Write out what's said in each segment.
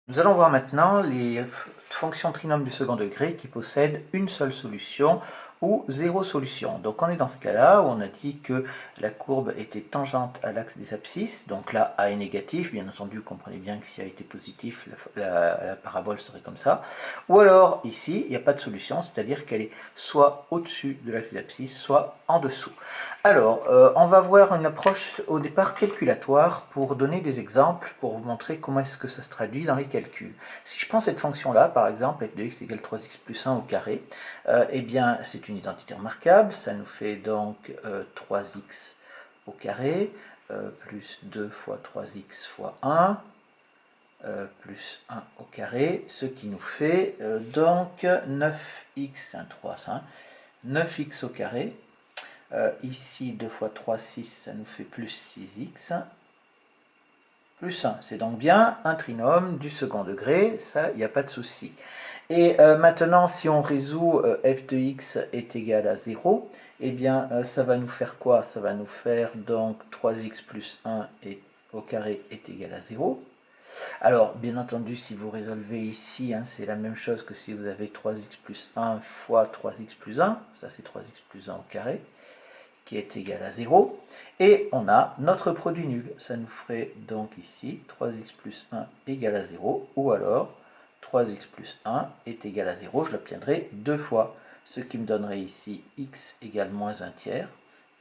Nous allons voir maintenant les fonctions trinômes du second degré qui possèdent une seule solution ou zéro solution. Donc on est dans ce cas-là où on a dit que la courbe était tangente à l'axe des abscisses, donc là A est négatif, bien entendu comprenez bien que si A était positif, la parabole serait comme ça. Ou alors ici, il n'y a pas de solution, c'est-à-dire qu'elle est soit au-dessus de l'axe des abscisses, soit en dessous. Alors, on va voir une approche au départ calculatoire pour donner des exemples, pour vous montrer comment est-ce que ça se traduit dans les calculs. Si je prends cette fonction-là, par exemple, f de x égale 3x plus 1 au carré, eh bien, c'est une identité remarquable, ça nous fait donc 3x au carré, plus 2 fois 3x fois 1, plus 1 au carré, ce qui nous fait donc 9x, 3, 9x au carré. Ici, 2 fois 3, 6, ça nous fait plus 6x, plus 1. C'est donc bien un trinôme du second degré, ça, il n'y a pas de souci. Et maintenant, si on résout f de x est égal à 0, eh bien, ça va nous faire quoi? Ça va nous faire donc 3x plus 1 au carré est égal à 0. Alors, bien entendu, si vous résolvez ici, hein, c'est la même chose que si vous avez 3x plus 1 fois 3x plus 1, ça c'est 3x plus 1 au carré, qui est égal à 0. Et on a notre produit nul. Ça nous ferait donc ici 3x plus 1 égale à 0, ou alors 3x plus 1 est égal à 0. Je l'obtiendrai deux fois, ce qui me donnerait ici x égale moins 1 tiers,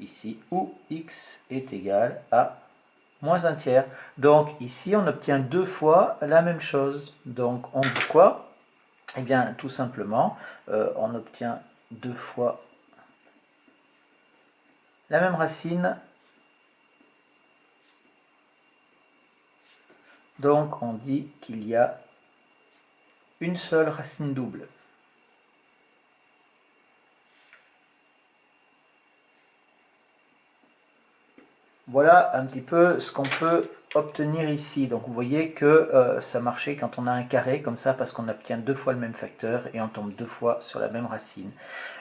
ici, ou x est égal à moins 1 tiers. Donc ici, on obtient deux fois la même chose. Donc on dit quoi? Eh bien, tout simplement, on obtient deux fois la même racine. Donc on dit qu'il y a une seule racine double. Voilà un petit peu ce qu'on peut obtenir ici. Donc vous voyez que ça marchait quand on a un carré comme ça parce qu'on obtient deux fois le même facteur et on tombe deux fois sur la même racine.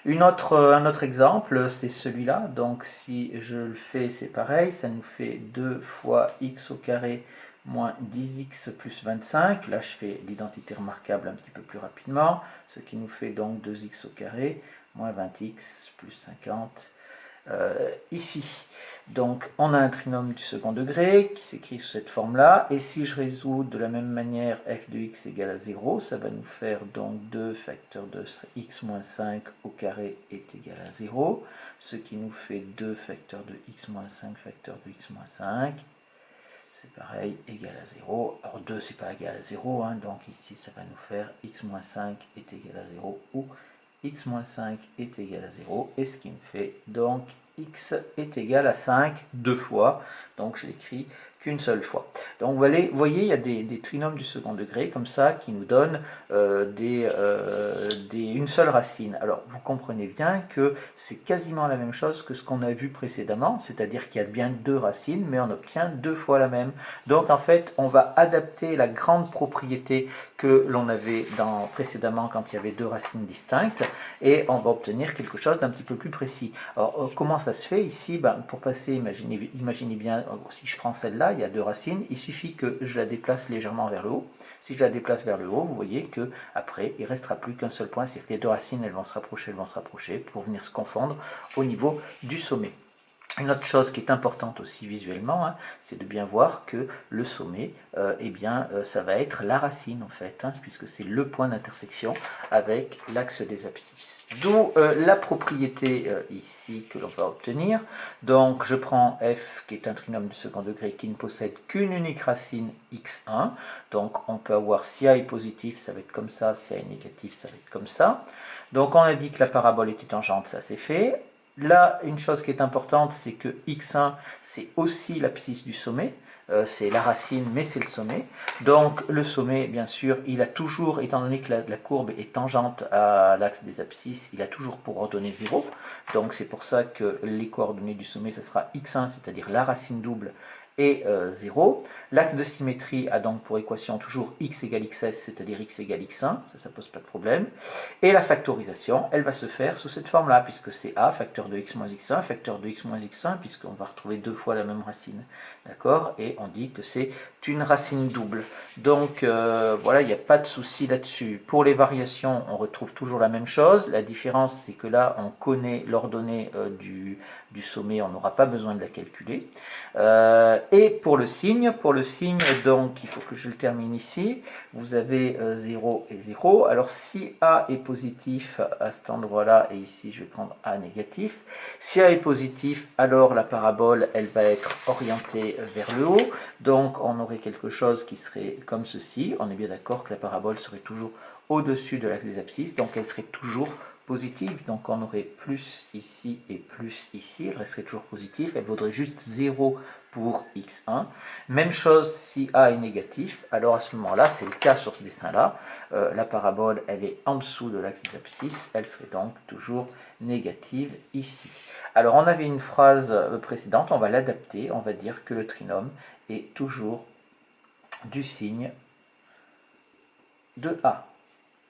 Un autre exemple, c'est celui-là. Donc si je le fais, c'est pareil. Ça nous fait 2 fois x au carré moins 10x plus 25. Là, je fais l'identité remarquable un petit peu plus rapidement. Ce qui nous fait donc 2x au carré moins 20x plus 50 ici. Donc on a un trinôme du second degré qui s'écrit sous cette forme-là. Et si je résous de la même manière f de x égale à 0, ça va nous faire donc 2 facteur de x moins 5 au carré est égal à 0. Ce qui nous fait 2 facteur de x moins 5 facteur de x moins 5. C'est pareil, égal à 0. Alors 2, c'est pas égal à 0, hein, donc ici, ça va nous faire x moins 5 est égal à 0 ou x moins 5 est égal à 0. Et ce qui me fait donc x est égal à 5 deux fois. Donc je l'écris qu'une seule fois. Donc vous voyez, il y a des trinômes du second degré comme ça qui nous donnent une seule racine. Alors vous comprenez bien que c'est quasiment la même chose que ce qu'on a vu précédemment, c'est-à-dire qu'il y a bien deux racines, mais on obtient deux fois la même. Donc en fait, on va adapter la grande propriété que l'on avait précédemment quand il y avait deux racines distinctes, et on va obtenir quelque chose d'un petit peu plus précis. Alors comment ça se fait ici? Pour passer, imaginez bien, si je prends celle-là, il y a deux racines, il suffit que je la déplace légèrement vers le haut. Si je la déplace vers le haut, vous voyez que après il ne restera plus qu'un seul point, c'est-à-dire que les deux racines elles vont se rapprocher pour venir se confondre au niveau du sommet. Une autre chose qui est importante aussi visuellement, hein, c'est de bien voir que le sommet, ça va être la racine en fait, hein, puisque c'est le point d'intersection avec l'axe des abscisses. D'où la propriété ici que l'on va obtenir. Donc je prends f qui est un trinôme du second degré qui ne possède qu'une unique racine x1. Donc on peut avoir si a est positif, ça va être comme ça, si a est négatif, ça va être comme ça. Donc on a dit que la parabole était tangente, ça c'est fait. Là, une chose qui est importante, c'est que x1, c'est aussi l'abscisse du sommet. C'est la racine, mais c'est le sommet. Donc le sommet, bien sûr, il a toujours, étant donné que la courbe est tangente à l'axe des abscisses, il a toujours pour ordonnée 0. Donc c'est pour ça que les coordonnées du sommet, ce sera x1, c'est-à-dire la racine double, est 0. L'axe de symétrie a donc pour équation toujours x égale xs, c'est-à-dire x égale x1, ça pose pas de problème. Et la factorisation, elle va se faire sous cette forme-là, puisque c'est a, facteur de x moins x1, facteur de x moins x1, puisqu'on va retrouver deux fois la même racine. D'accord? Et on dit que c'est une racine double. Donc voilà, il n'y a pas de souci là-dessus. Pour les variations, on retrouve toujours la même chose. La différence, c'est que là, on connaît l'ordonnée du sommet, on n'aura pas besoin de la calculer. Et pour le signe, donc il faut que je le termine ici. Vous avez 0 et 0. Alors si A est positif à cet endroit-là, et ici je vais prendre A négatif. Si A est positif, alors la parabole, elle va être orientée vers le haut. Donc on aurait quelque chose qui serait comme ceci. On est bien d'accord que la parabole serait toujours au-dessus de l'axe des abscisses, donc elle serait toujours positive. Donc on aurait plus ici et plus ici, elle resterait toujours positive. Elle vaudrait juste 0 pour x1. Même chose si A est négatif, alors à ce moment-là, c'est le cas sur ce dessin-là, la parabole, elle est en dessous de l'axe des abscisses, elle serait donc toujours négative ici. Alors on avait une phrase précédente, on va l'adapter, on va dire que le trinôme est toujours du signe de A.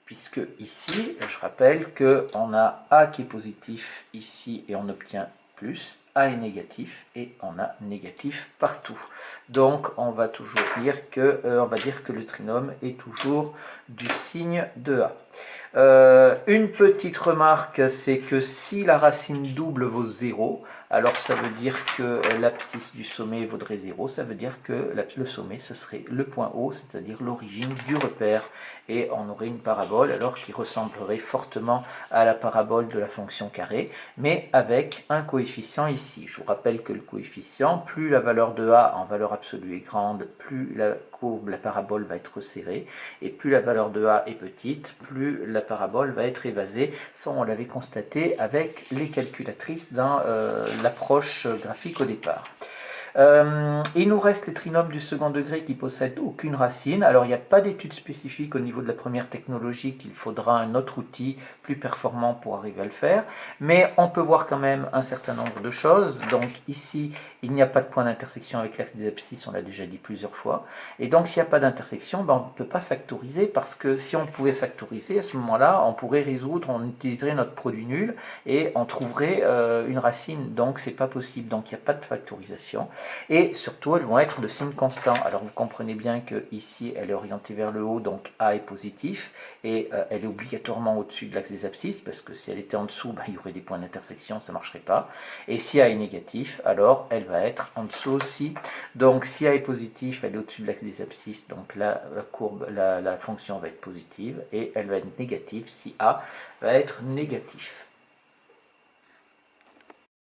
Puisque ici, je rappelle qu'on a A qui est positif ici et on obtient plus, A est négatif et on a négatif partout. Donc on va toujours dire que, on va dire que le trinôme est toujours du signe de A. Une petite remarque, c'est que si la racine double vaut 0, alors ça veut dire que l'abscisse du sommet vaudrait 0, ça veut dire que le sommet, ce serait le point haut, c'est-à-dire l'origine du repère. Et on aurait une parabole alors qui ressemblerait fortement à la parabole de la fonction carrée, mais avec un coefficient ici. Je vous rappelle que le coefficient, plus la valeur de A en valeur absolue est grande, plus la courbe, la parabole va être resserrée, et plus la valeur de A est petite, plus la parabole va être évasée. Ça, on l'avait constaté avec les calculatrices dans l'approche graphique au départ. Il nous reste les trinômes du second degré qui possèdent aucune racine. Alors il n'y a pas d'étude spécifique au niveau de la première technologie, qu'il faudra un autre outil plus performant pour arriver à le faire. Mais on peut voir quand même un certain nombre de choses. Donc ici, il n'y a pas de point d'intersection avec l'axe des abscisses, on l'a déjà dit plusieurs fois. Et donc s'il n'y a pas d'intersection, ben, on ne peut pas factoriser, parce que si on pouvait factoriser, à ce moment-là, on pourrait résoudre, on utiliserait notre produit nul et on trouverait une racine. Donc c'est pas possible, donc il n'y a pas de factorisation. Et surtout, elles vont être de signe constant. Alors vous comprenez bien que ici, elle est orientée vers le haut, donc A est positif, et elle est obligatoirement au-dessus de l'axe des abscisses, parce que si elle était en dessous, ben, il y aurait des points d'intersection, ça ne marcherait pas. Et si A est négatif, alors elle va être en dessous aussi. Donc si A est positif, elle est au-dessus de l'axe des abscisses, donc là, la courbe, la fonction va être positive, et elle va être négative si A va être négatif.